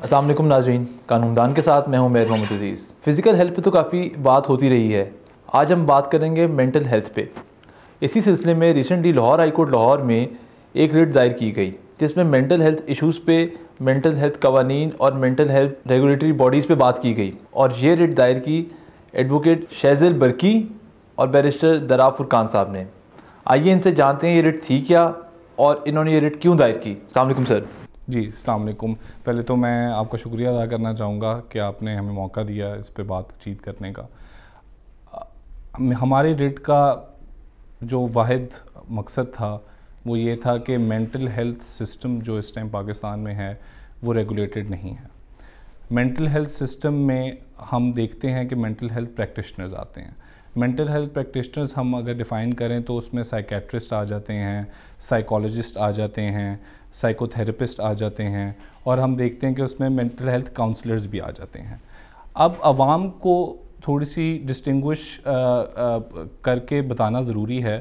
अस्सलाम वालेकुम नाज़रीन, कानूनदान के साथ मैं हूं मेहर मोहम्मद अज़ीज़। फ़िज़िकल हेल्थ पे तो काफ़ी बात होती रही है। आज हम बात करेंगे मेंटल हेल्थ पे। इसी सिलसिले में recently Lahore high court Lahore में एक रिट दायर की गई जिसमें मेंटल हेल्थ इश्यूज़ पे, मेंटल हेल्थ कवानीन और मेंटल हेल्थ रेगुलेटरी बॉडीज़ पे बात की गई। और ये रिट दायर की एडवोकेट शहज़ल बरकी और बैरिस्टर दरा फुरकान साहब ने। आइए इनसे जानते हैं ये रिट थी क्या और इन्होंने ये रिट क्यों दायर की। अस्सलाम वालेकुम सर। जी अस्सलाम वालेकुम। पहले तो मैं आपका शुक्रिया अदा करना चाहूँगा कि आपने हमें मौका दिया इस पे बातचीत करने का। हमारे रिट का जो वाहिद मकसद था वो ये था कि मेंटल हेल्थ सिस्टम जो इस टाइम पाकिस्तान में है वो रेगुलेटेड नहीं है। मेंटल हेल्थ सिस्टम में हम देखते हैं कि मेंटल हेल्थ प्रैक्टिशनर्स आते हैं। मेंटल हेल्थ प्रैक्टिशनर्स हम अगर डिफ़ाइन करें तो उसमें साइकेट्रिस्ट आ जाते हैं, साइकोलॉजिस्ट आ जाते हैं, साइकोथेरेपिस्ट आ जाते हैं और हम देखते हैं कि उसमें मेंटल हेल्थ काउंसलर्स भी आ जाते हैं। अब आवाम को थोड़ी सी डिस्टिंग्विश करके बताना ज़रूरी है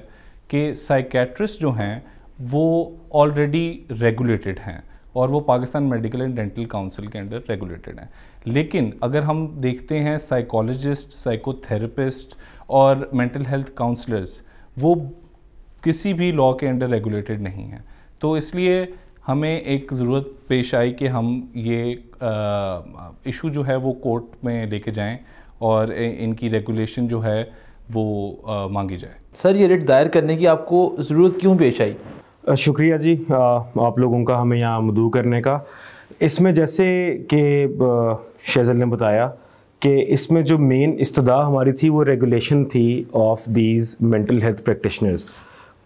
कि साइकेट्रिस्ट जो हैं वो ऑलरेडी रेगुलेटेड हैं और वो Pakistan medical and dental council के अंडर रेगुलेटेड हैं। लेकिन अगर हम देखते हैं साइकोलॉजिस्ट, साइकोथेरेपिस्ट और मेंटल हेल्थ काउंसलर्स वो किसी भी लॉ के अंडर रेगुलेटेड नहीं हैं। तो इसलिए हमें एक ज़रूरत पेश आई कि हम ये इशू जो है वो कोर्ट में लेके जाएं और इनकी रेगुलेशन जो है वो मांगी जाए। सर, ये रिट दायर करने की आपको ज़रूरत क्यों पेश आई? शुक्रिया जी आप लोगों का हमें यहाँ मदऊ करने का। इसमें जैसे कि शहज़ल ने बताया कि इसमें जो मेन इस्तदा हमारी थी वो रेगुलेशन थी of these mental health practitioners.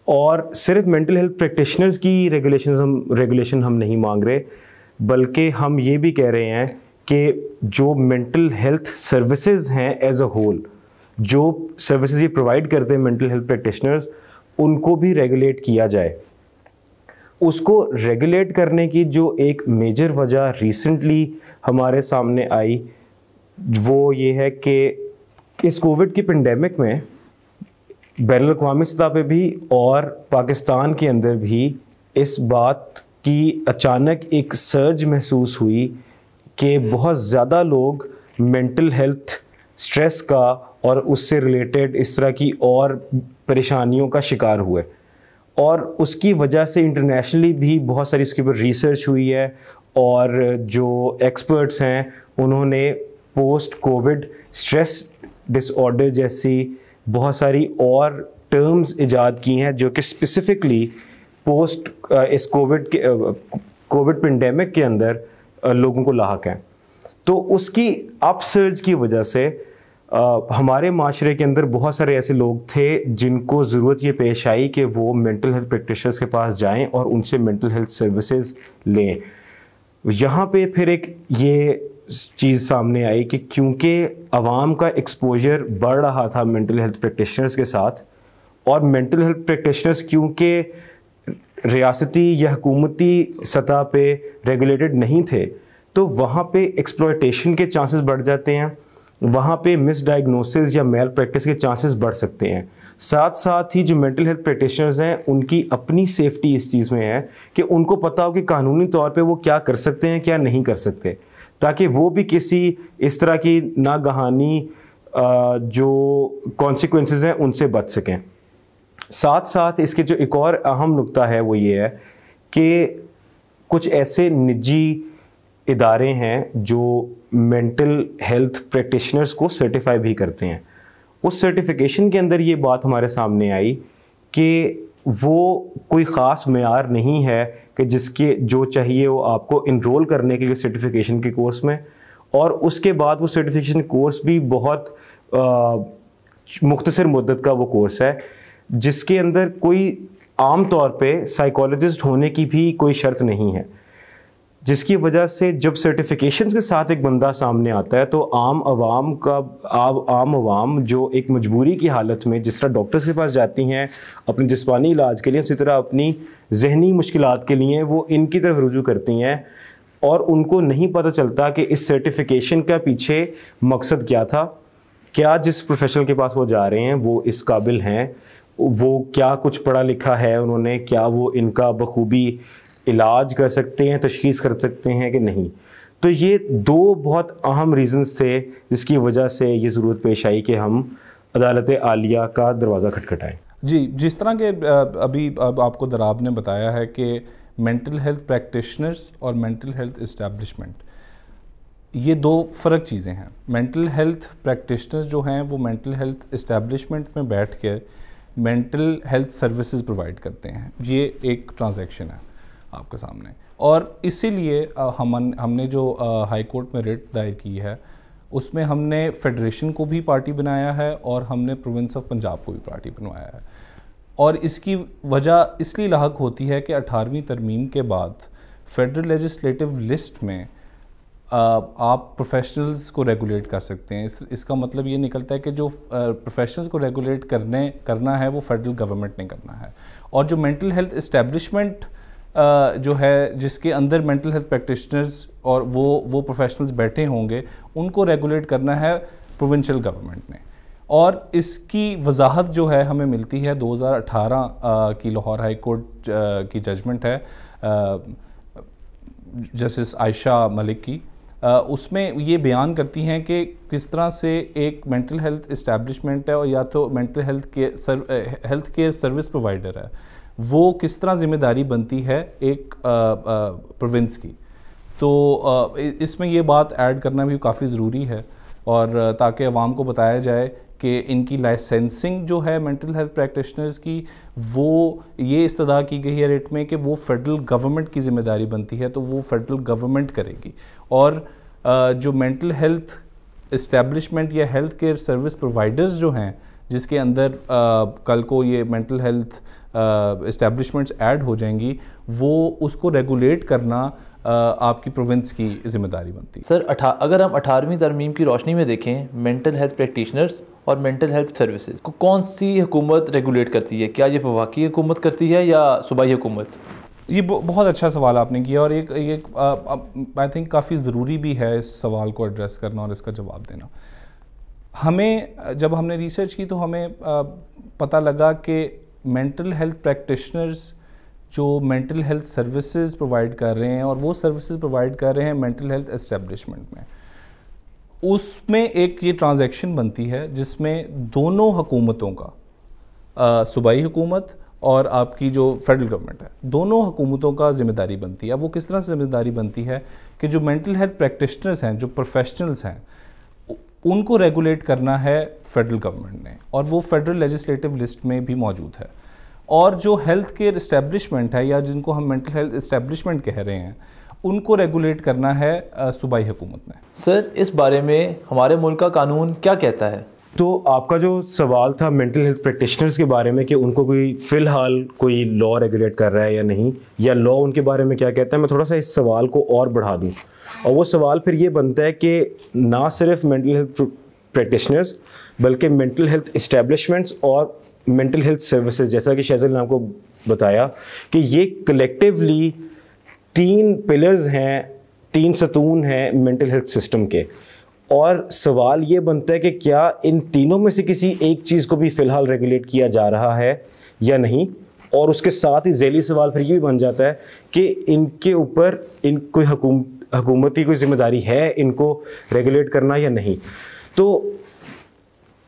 और सिर्फ मेंटल हेल्थ प्रैक्टिशनर्स की रेगुलेशन हम नहीं मांग रहे, बल्कि हम ये भी कह रहे हैं कि जो मेंटल हेल्थ सर्विसेज हैं एज अ होल, जो सर्विसेज ये प्रोवाइड करते हैं मेंटल हेल्थ प्रैक्टिशनर्स, उनको भी रेगुलेट किया जाए। उसको रेगुलेट करने की जो एक मेजर वजह रिसेंटली हमारे सामने आई वो ये है कि इस कोविड की पेंडेमिक में बैनुल-अक़वामी सतह पे भी और पाकिस्तान के अंदर भी इस बात की अचानक एक सर्ज महसूस हुई कि बहुत ज़्यादा लोग मेंटल हेल्थ स्ट्रेस का और उससे रिलेटेड इस तरह की और परेशानियों का शिकार हुए। और उसकी वजह से इंटरनेशनली भी बहुत सारी इसके ऊपर रिसर्च हुई है और जो एक्सपर्ट्स हैं उन्होंने पोस्ट कोविड स्ट्रेस डिसऑर्डर जैसी बहुत सारी और टर्म्स इजाद की हैं जो कि स्पेसिफिकली पोस्ट इस कोविड पेंडेमिक के अंदर लोगों को लाहक हैं। तो उसकी अपसर्ज की वजह से हमारे माशरे के अंदर बहुत सारे ऐसे लोग थे जिनको ज़रूरत ये पेश आई कि वो मेंटल हेल्थ प्रैक्टिशनर्स के पास जाएं और उनसे मेंटल हेल्थ सर्विसेज लें। यहाँ पे फिर एक ये चीज़ सामने आई कि क्योंकि आवाम का एक्सपोजर बढ़ रहा था मेंटल हेल्थ प्रैक्टिशनर्स के साथ, और मेंटल हेल्थ प्रैक्टिशनर्स क्योंकि रियासती या हुकूमती सतह पे रेगुलेटेड नहीं थे, तो वहाँ पे एक्सप्लॉयटेशन के चांसेस बढ़ जाते हैं, वहाँ पे मिसडायग्नोसिस या मेल प्रैक्टिस के चांसेस बढ़ सकते हैं। साथ साथ ही जो मेंटल हेल्थ प्रैक्टिशनर्स हैं उनकी अपनी सेफ्टी इस चीज़ में है कि उनको पता हो कि कानूनी तौर पे वो क्या कर सकते हैं, क्या नहीं कर सकते, ताकि वो भी किसी इस तरह की नागहानी जो कॉन्सिक्वेंसेस हैं उनसे बच सकें। साथ साथ इसके जो एक और अहम नुक्ता है वो ये है कि कुछ ऐसे निजी इदारे हैं जो मेंटल हेल्थ प्रैक्टिशनर्स को सर्टिफाई भी करते हैं। उस सर्टिफिकेशन के अंदर ये बात हमारे सामने आई कि वो कोई ख़ास मेयार नहीं है कि जिसके जो चाहिए वो आपको इनरोल करने के लिए सर्टिफिकेशन के कोर्स में, और उसके बाद वो सर्टिफिकेशन कोर्स भी बहुत मुख्तसर मुद्दत का वो कोर्स है जिसके अंदर कोई आम तौर पे साइकोलॉजिस्ट होने की भी कोई शर्त नहीं है, जिसकी वजह से जब सर्टिफिकेशंस के साथ एक बंदा सामने आता है तो आम आवाम जो एक मजबूरी की हालत में जिस तरह डॉक्टर्स के पास जाती हैं अपने जिस्मानी इलाज के लिए, उसी तरह अपनी जहनी मुश्किलात के लिए वो इनकी तरफ रुजू करती हैं और उनको नहीं पता चलता कि इस सर्टिफिकेशन का पीछे मकसद क्या था, क्या जिस प्रोफेशनल के पास वो जा रहे हैं वो इस काबिल हैं, वो क्या कुछ पढ़ा लिखा है उन्होंने, क्या वो इनका बखूबी इलाज कर सकते हैं, तशखीस कर सकते हैं कि नहीं। तो ये दो बहुत अहम रीज़न्स थे जिसकी वजह से ये ज़रूरत पेश आई कि हम अदालत आलिया का दरवाज़ा खटखटाएं। जी, जिस तरह के अभी अब आपको दराब ने बताया है कि मेंटल हेल्थ प्रैक्टिशनर्स और मेंटल हेल्थ इस्टेब्लिशमेंट, ये दो फ़र्क चीज़ें हैं। मेंटल हेल्थ प्रैक्टिशनर्स जो हैं वो मेंटल हेल्थ इस्टेब्लिशमेंट में बैठ के मेंटल हेल्थ सर्विसेज प्रोवाइड करते हैं। ये एक ट्रांजैक्शन है आपके सामने, और इसीलिए हमने जो हाई कोर्ट में रिट दायर की है उसमें हमने फेडरेशन को भी पार्टी बनाया है और हमने प्रोविंस ऑफ पंजाब को भी पार्टी बनवाया है। और इसकी वजह इसलिए लाहक होती है कि 18वीं तरमीम के बाद फेडरल लेजिस्लेटिव लिस्ट में आप प्रोफेशनल्स को रेगुलेट कर सकते हैं। इसका मतलब ये निकलता है कि जो प्रोफेशनल्स को रेगुलेट करना है वो फेडरल गवर्नमेंट ने करना है, और जो मेंटल हेल्थ इस्टेब्लिशमेंट जो है जिसके अंदर मेंटल हेल्थ प्रैक्टिशनर्स और वो प्रोफेशनल्स बैठे होंगे, उनको रेगुलेट करना है प्रोविंशियल गवर्नमेंट ने। और इसकी वजाहत जो है हमें मिलती है 2018 की लाहौर हाई कोर्ट की जजमेंट है जस्टिस आयशा मलिक की। उसमें ये बयान करती हैं कि किस तरह से एक मेंटल हेल्थ इस्टेब्लिशमेंट है और या तो mental health care service provider है, वो किस तरह ज़िम्मेदारी बनती है एक प्रोविंस की। तो इसमें ये बात ऐड करना भी काफ़ी ज़रूरी है, और ताकि अवाम को बताया जाए कि इनकी लाइसेंसिंग जो है मेंटल हेल्थ प्रैक्टिशनर्स की, वो ये इस्तदा की गई है रेट में कि वो फेडरल गवर्नमेंट की ज़िम्मेदारी बनती है, तो वो फेडरल गवर्नमेंट करेगी। और जो मेंटल हेल्थ इस्टेब्लिशमेंट या हेल्थ केयर सर्विस प्रोवाइडर्स जो हैं, जिसके अंदर कल को ये मेंटल हेल्थ इस्टेब्लिशमेंट्स ऐड हो जाएंगी, वो उसको रेगुलेट करना आपकी प्रोविंस की जिम्मेदारी बनती है। सर अगर हम 18वीं तरमीम की रोशनी में देखें, मेंटल हेल्थ प्रैक्टिशनर्स और मेंटल हेल्थ सर्विसेज को कौन सी हुकूमत रेगुलेट करती है? क्या ये वफाकी हुकूमत करती है या सूबाई हुकूमत? ये बहुत अच्छा सवाल आपने किया, और एक आई थिंक काफ़ी ज़रूरी भी है इस सवाल को एड्रेस करना और इसका जवाब देना। हमें जब हमने रिसर्च की तो हमें पता लगा कि मेंटल हेल्थ प्रैक्टिशनर्स जो मेंटल हेल्थ सर्विसेज प्रोवाइड कर रहे हैं और वो सर्विसेज प्रोवाइड कर रहे हैं मेंटल हेल्थ एस्टेब्लिशमेंट में, उसमें एक ये ट्रांजैक्शन बनती है जिसमें दोनों हुकूमतों का, सूबाई हुकूमत और आपकी जो फेडरल गवर्नमेंट है, दोनों हुकूमतों का ज़िम्मेदारी बनती है। वो किस तरह से ज़िम्मेदारी बनती है कि जो मेंटल हेल्थ प्रैक्टिशनर्स हैं, जो प्रोफेशनल्स हैं, उनको रेगुलेट करना है फेडरल गवर्नमेंट ने, और वो फेडरल लेजिस्लेटिव लिस्ट में भी मौजूद है। और जो हेल्थ केयर इस्टेब्लिशमेंट है या जिनको हम मेंटल हेल्थ इस्टेब्लिशमेंट कह रहे हैं, उनको रेगुलेट करना है सूबाई हुकूमत ने। सर इस बारे में हमारे मुल्क का कानून क्या कहता है? तो आपका जो सवाल था मेंटल हेल्थ प्रैक्टिशनर्स के बारे में कि उनको कोई फ़िलहाल कोई लॉ रेगुलेट कर रहा है या नहीं, या लॉ उनके बारे में क्या कहता है, मैं थोड़ा सा इस सवाल को और बढ़ा दूँ। और वो सवाल फिर ये बनता है कि ना सिर्फ मेंटल हेल्थ प्रैक्टिशनर्स बल्कि मेंटल हेल्थ इस्टेब्लिशमेंट्स और मेंटल हेल्थ सर्विसेज, जैसा कि शहज़ल ने आपको बताया कि ये कलेक्टिवली 3 पिलर्स हैं, 3 सतून हैं मेंटल हेल्थ सिस्टम के। और सवाल ये बनता है कि क्या इन तीनों में से किसी एक चीज़ को भी फ़िलहाल रेगुलेट किया जा रहा है या नहीं। और उसके साथ ही ज़ैली सवाल फिर ये भी बन जाता है कि इनके ऊपर कोई हुकूमत की कोई जिम्मेदारी है इनको रेगुलेट करना या नहीं। तो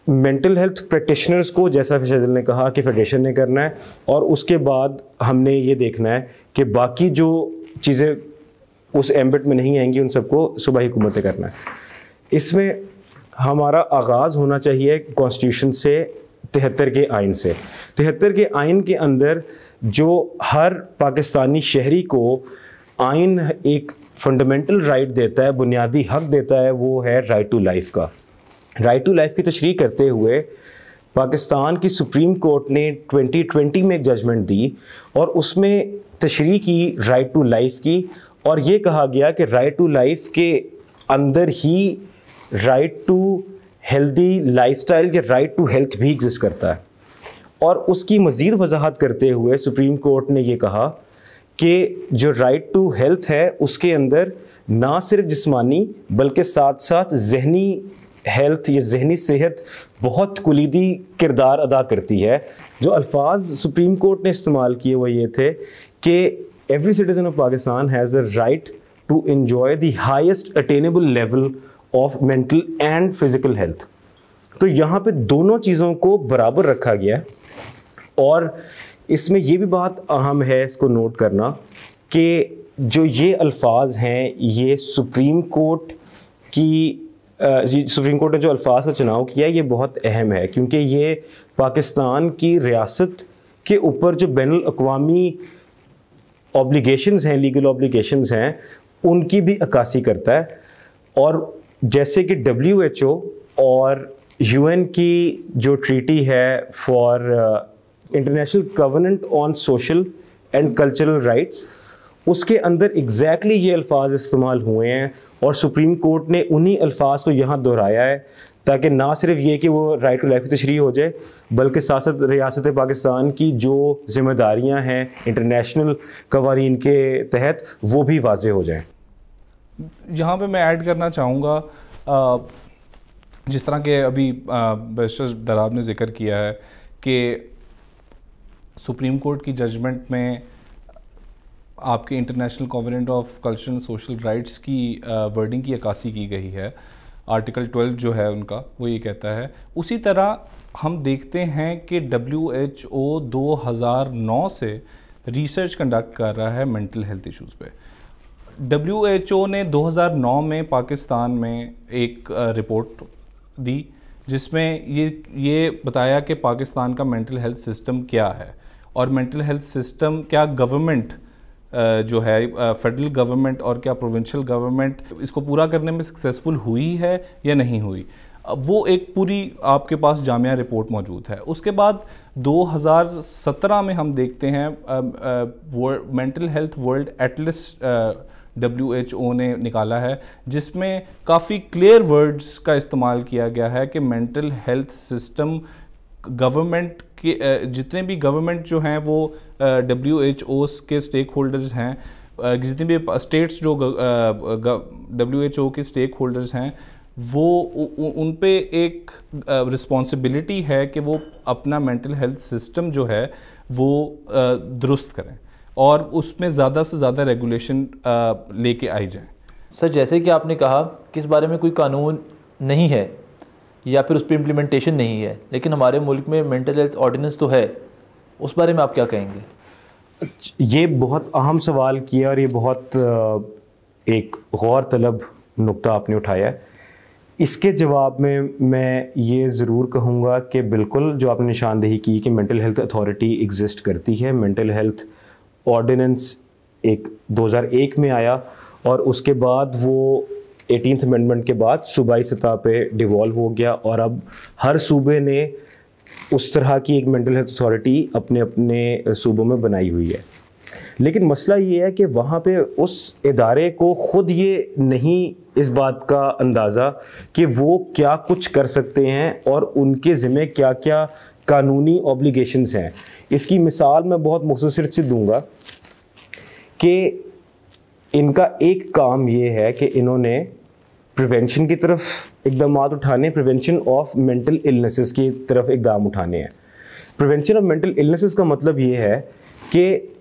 मेंटल हेल्थ प्रैक्टिशनर्स को, जैसा फैजल ने कहा, कि फेडरेशन ने करना है, और उसके बाद हमने ये देखना है कि बाकी जो चीज़ें उस एम्बिट में नहीं आएंगी उन सबको सूबाई हुकूमत ने करना है। इसमें हमारा आगाज़ होना चाहिए कॉन्स्टिट्यूशन से, 73 के आइन से। 73 के आइन के अंदर जो हर पाकिस्तानी शहरी को आइन एक फंडामेंटल राइट देता है, बुनियादी हक देता है, वो है राइट टू लाइफ का। राइट टू लाइफ की तशरीह करते हुए पाकिस्तान की सुप्रीम कोर्ट ने 2020 में एक जजमेंट दी और उसमें तशरीह की राइट टू लाइफ की, और ये कहा गया कि राइट टू लाइफ के अंदर ही राइट टू हेल्दी लाइफस्टाइल के राइट टू हेल्थ भी एग्जिस्ट करता है। और उसकी मज़ीद वजाहत करते हुए सुप्रीम कोर्ट ने ये कहा कि जो राइट टू हेल्थ है उसके अंदर ना सिर्फ जिस्मानी बल्कि साथ साथ जहनी हेल्थ या जहनी सेहत बहुत कुलीदी किरदार अदा करती है। जो अल्फाज सुप्रीम कोर्ट ने इस्तेमाल किए वो ये थे कि every citizen of Pakistan has a right to enjoy the highest attainable level of mental and physical health। तो यहाँ पे दोनों चीज़ों को बराबर रखा गया है। और इसमें ये भी बात अहम है इसको नोट करना कि जो ये अल्फाज हैं, ये सुप्रीम कोर्ट ने जो अल्फाज का चुनाव किया है, ये बहुत अहम है, क्योंकि ये पाकिस्तान की रियासत के ऊपर जो बैनुल अक़वामी ऑब्लिगेशंस हैं, लीगल ऑब्लिगेशंस हैं, उनकी भी अक्कासी करता है। और जैसे कि WHO और UN की जो ट्रीटी है for international covenant on social and cultural rights, उसके अंदर एग्जैक्टली ये अल्फाज इस्तेमाल हुए हैं और सुप्रीम कोर्ट ने उन्हीं अल्फाज को यहाँ दोहराया है, ताकि ना सिर्फ ये कि वो राइट टू लाइफ की तशरीह हो जाए, बल्कि साथ साथ रियासत पाकिस्तान की जो जिम्मेदारियाँ हैं इंटरनेशनल कवानीन के तहत वो भी वाज़े हो जाएँ। यहाँ पे मैं ऐड करना चाहूँगा, जिस तरह के अभी बैरिस्टर दराब ने जिक्र किया है कि सुप्रीम कोर्ट की जजमेंट में आपके international covenant of cultural and social rights की वर्डिंग की अक्कासी की गई है। आर्टिकल 12 जो है उनका, वो ये कहता है। उसी तरह हम देखते हैं कि WHO 2009 से रिसर्च कंडक्ट कर रहा है मेंटल हेल्थ इश्यूज़ पे। WHO ने 2009 में पाकिस्तान में एक रिपोर्ट दी जिसमें ये बताया कि पाकिस्तान का मेंटल हेल्थ सिस्टम क्या है, और मेंटल हेल्थ सिस्टम क्या गवर्नमेंट जो है फेडरल गवर्नमेंट और क्या प्रोविंशियल गवर्नमेंट इसको पूरा करने में सक्सेसफुल हुई है या नहीं हुई। वो एक पूरी आपके पास जामिया रिपोर्ट मौजूद है। उसके बाद 2017 में हम देखते हैं mental health world Atlas WHO ने निकाला है, जिसमें काफ़ी क्लियर वर्ड्स का इस्तेमाल किया गया है कि मेंटल हेल्थ सिस्टम गवर्नमेंट के जितने भी गवर्नमेंट जो हैं वो WHO के स्टेक होल्डर्स हैं, जितने भी स्टेट्स जो WHO के स्टेक होल्डर्स हैं, वो उन पे एक रिस्पॉन्सिबिलिटी है कि वो अपना मेंटल हेल्थ सिस्टम जो है वो दुरुस्त करें और उसमें ज़्यादा से ज़्यादा रेगुलेशन लेके आई जाए। सर, जैसे कि आपने कहा कि इस बारे में कोई कानून नहीं है या फिर उस पर इम्प्लीमेंटेशन नहीं है, लेकिन हमारे मुल्क में मेंटल हेल्थ ऑर्डिनेंस तो है, उस बारे में आप क्या कहेंगे? ये बहुत अहम सवाल किया और ये बहुत एक गौर तलब नुक्ता आपने उठाया है। इसके जवाब में मैं ये ज़रूर कहूँगा कि बिल्कुल जो आपने निशानदेही की कि मेंटल हेल्थ अथॉरिटी एग्जिस्ट करती है। मेंटल हेल्थ ऑर्डिनेंस एक 2001 में आया और उसके बाद वो 18th अमेंडमेंट के बाद सूबाई सतह पे डिवॉल्व हो गया और अब हर सूबे ने उस तरह की एक मेंटल हेल्थ अथॉरिटी अपने अपने सूबों में बनाई हुई है। लेकिन मसला ये है कि वहाँ पे उस इदारे को ख़ुद ये नहीं इस बात का अंदाज़ा कि वो क्या कुछ कर सकते हैं और उनके ज़िम्मे क्या क्या कानूनी ऑब्लिगेशंस हैं। इसकी मिसाल मैं बहुत मुख्तसर से दूंगा कि इनका एक काम ये है कि इन्होंने प्रिवेंशन की तरफ इकदाम उठाने, प्रिवेंशन ऑफ मेंटल इलनेसेस की तरफ इकदाम उठाने हैं। प्रिवेंशन ऑफ मेंटल इलनेसेस का मतलब ये है कि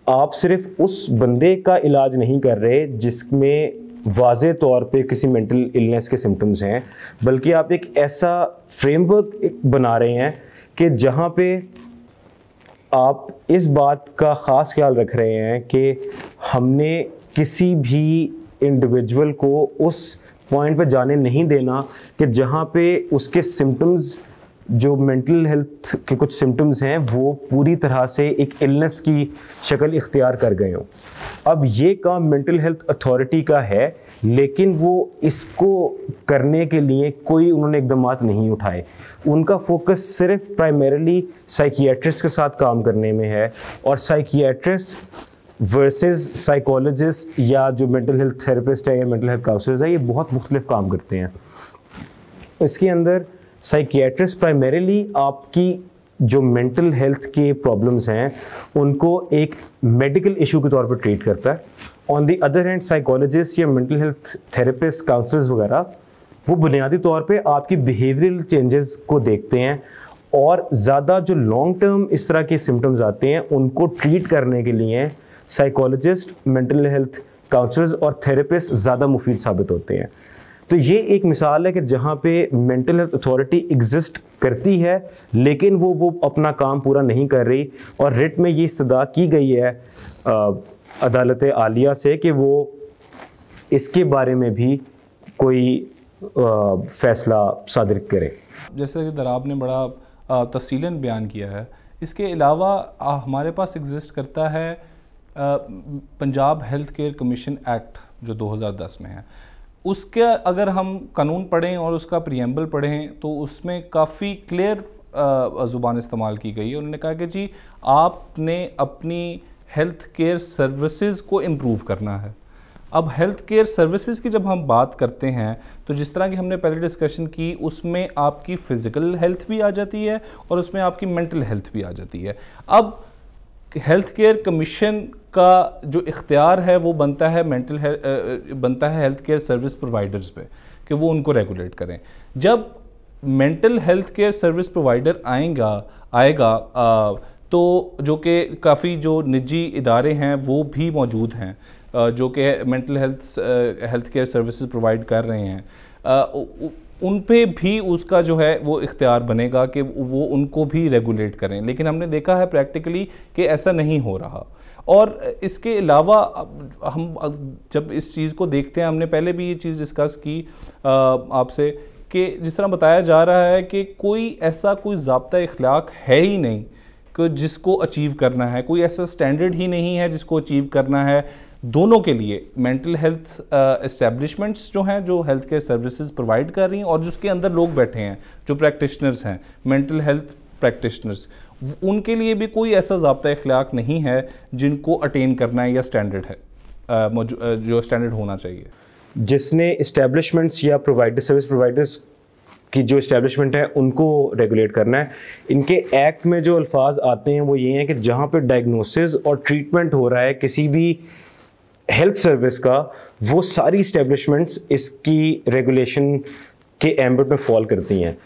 आप सिर्फ उस बंदे का इलाज नहीं कर रहे जिसमें वाज़े तौर पे किसी मेंटल इलनेस के सिम्टम्स हैं, बल्कि आप एक ऐसा फ्रेमवर्क बना रहे हैं कि जहाँ पे आप इस बात का ख़ास ख्याल रख रहे हैं कि हमने किसी भी इंडिविजुअल को उस पॉइंट पे जाने नहीं देना कि जहाँ पे उसके सिम्टम्स, जो मेंटल हेल्थ के कुछ सिम्टम्स हैं, वो पूरी तरह से एक इलनेस की शक्ल इख्तियार कर गए हों। अब ये काम मेंटल हेल्थ अथॉरिटी का है, लेकिन वो इसको करने के लिए कोई उन्होंने इकदाम नहीं उठाए। उनका फोकस सिर्फ प्राइमरीली साइकियाट्रिस्ट के साथ काम करने में है, और साइकियाट्रिस्ट वर्सेस साइकोलॉजिस्ट या जो मेंटल हेल्थ थेरेपिस्ट है या मेंटल हेल्थ काउंसलर्स है, ये बहुत मुख्तलिफ काम करते हैं। इसके अंदर साइकियाट्रिस्ट प्राइमरीली आपकी जो मेंटल हेल्थ के प्रॉब्लम्स हैं उनको एक मेडिकल इशू के तौर पर ट्रीट करता है। On the other hand psychologist या मेंटल हेल्थ थेरेपिस्ट, काउंसलर्स वगैरह, वो बुनियादी तौर पे आपकी बिहेवियरल चेंजेस को देखते हैं और ज़्यादा जो लॉन्ग टर्म इस तरह के सिम्टम्स आते हैं उनको ट्रीट करने के लिए साइकोलॉजिस्ट, मेंटल हेल्थ काउंसलर्स और थेरेपिस्ट ज़्यादा मुफीद साबित होते हैं। तो ये एक मिसाल है कि जहाँ पे मेंटल हेल्थ अथॉरिटी एग्जिस्ट करती है लेकिन वो अपना काम पूरा नहीं कर रही, और रिट में ये इस्तदा की गई है अदालत आलिया से कि वो इसके बारे में भी कोई फ़ैसला सादिर करे। जैसे कि दराब ने बड़ा तफसीलन बयान किया है, इसके अलावा हमारे पास एग्जिस्ट करता है Punjab health care commission act जो 2010 में है। उसके अगर हम कानून पढ़ें और उसका प्रियम्बल पढ़ें तो उसमें काफ़ी क्लियर ज़ुबान इस्तेमाल की गई है। उन्होंने कहा कि जी आपने अपनी हेल्थ केयर सर्विसेज को इम्प्रूव करना है। अब हेल्थ केयर सर्विसेज की जब हम बात करते हैं तो जिस तरह की हमने पहले डिस्कशन की, उसमें आपकी फ़िज़िकल हेल्थ भी आ जाती है और उसमें आपकी मेंटल हेल्थ भी आ जाती है। अब हेल्थ केयर कमीशन का जो इख्तियार है वो बनता है हेल्थ केयर सर्विस प्रोवाइडर्स पे कि वो उनको रेगुलेट करें। जब mental health care service provider आएगा तो जो कि काफ़ी जो निजी इदारे हैं वो भी मौजूद हैं जो कि mental health care services provide कर रहे हैं, उन पे भी उसका जो है वो इख्तियार बनेगा कि वो उनको भी रेगुलेट करें। लेकिन हमने देखा है प्रैक्टिकली कि ऐसा नहीं हो रहा। और इसके अलावा हम जब इस चीज़ को देखते हैं, हमने पहले भी ये चीज़ डिस्कस की आपसे कि जिस तरह बताया जा रहा है कि कोई ज़ाब्ता इखलाक है ही नहीं कि जिसको अचीव करना है, कोई ऐसा स्टैंडर्ड ही नहीं है जिसको अचीव करना है दोनों के लिए। मेंटल हेल्थ एस्टेब्लिशमेंट्स जो हैं, जो हेल्थ केयर सर्विसेज प्रोवाइड कर रही हैं, और जिसके अंदर लोग बैठे हैं जो प्रैक्टिशनर्स हैं, मेंटल हेल्थ प्रैक्टिशनर्स, उनके लिए भी कोई ऐसा ज़ाब्ता इखलाक नहीं है जिनको अटेन करना है या स्टैंडर्ड है जो स्टैंडर्ड होना चाहिए। जिसने इस्टेब्लिशमेंट्स या सर्विस प्रोवाइडर्स की जो इस्टेब्लिशमेंट है उनको रेगुलेट करना है। इनके एक्ट में जो अल्फाज आते हैं वो ये हैं कि जहाँ पे डायग्नोसिस और ट्रीटमेंट हो रहा है किसी भी हेल्थ सर्विस का, वो सारी इस्टेब्लिशमेंट्स इसकी रेगुलेशन के एम्बट में फॉल करती हैं।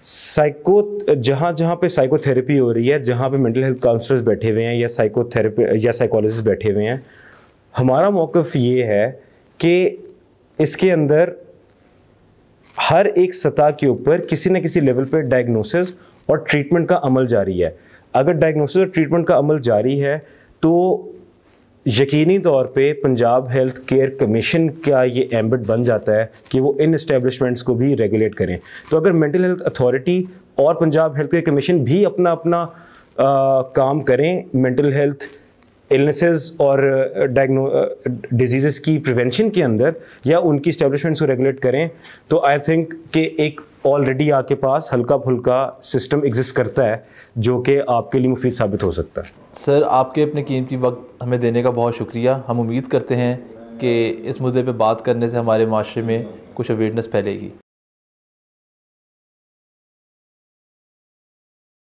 जहाँ पे साइकोथेरेपी हो रही है, जहाँ पे मेंटल हेल्थ काउंसलर्स बैठे हुए हैं या साइकोथेरेपी या साइकोलॉजिस्ट बैठे हुए हैं, हमारा मौक़िफ़ ये है कि इसके अंदर हर एक सतह के ऊपर किसी न किसी लेवल पे डायग्नोसिस और ट्रीटमेंट का अमल जारी है। अगर डायग्नोसिस और ट्रीटमेंट का अमल जारी है तो यकीनी तौर पे पंजाब हेल्थ केयर कमीशन का ये एम्बट बन जाता है कि वो इन एस्टेब्लिशमेंट्स को भी रेगुलेट करें। तो अगर मेंटल हेल्थ अथॉरिटी और पंजाब हेल्थ केयर कमीशन भी अपना काम करें मेंटल हेल्थ इलनेसेस और डिजीज़ की प्रिवेंशन के अंदर, या उनकी इस्टेब्लिशमेंट्स को रेगुलेट करें, तो आई थिंक कि एक ऑलरेडी आपके पास हल्का फुल्का सिस्टम एग्जिस्ट करता है जो कि आपके लिए मुफीद साबित हो सकता है। सर, आपके अपने कीमती वक्त हमें देने का बहुत शुक्रिया। हम उम्मीद करते हैं कि इस मुद्दे पे बात करने से हमारे माशरे में कुछ अवेयरनेस फैलेगी।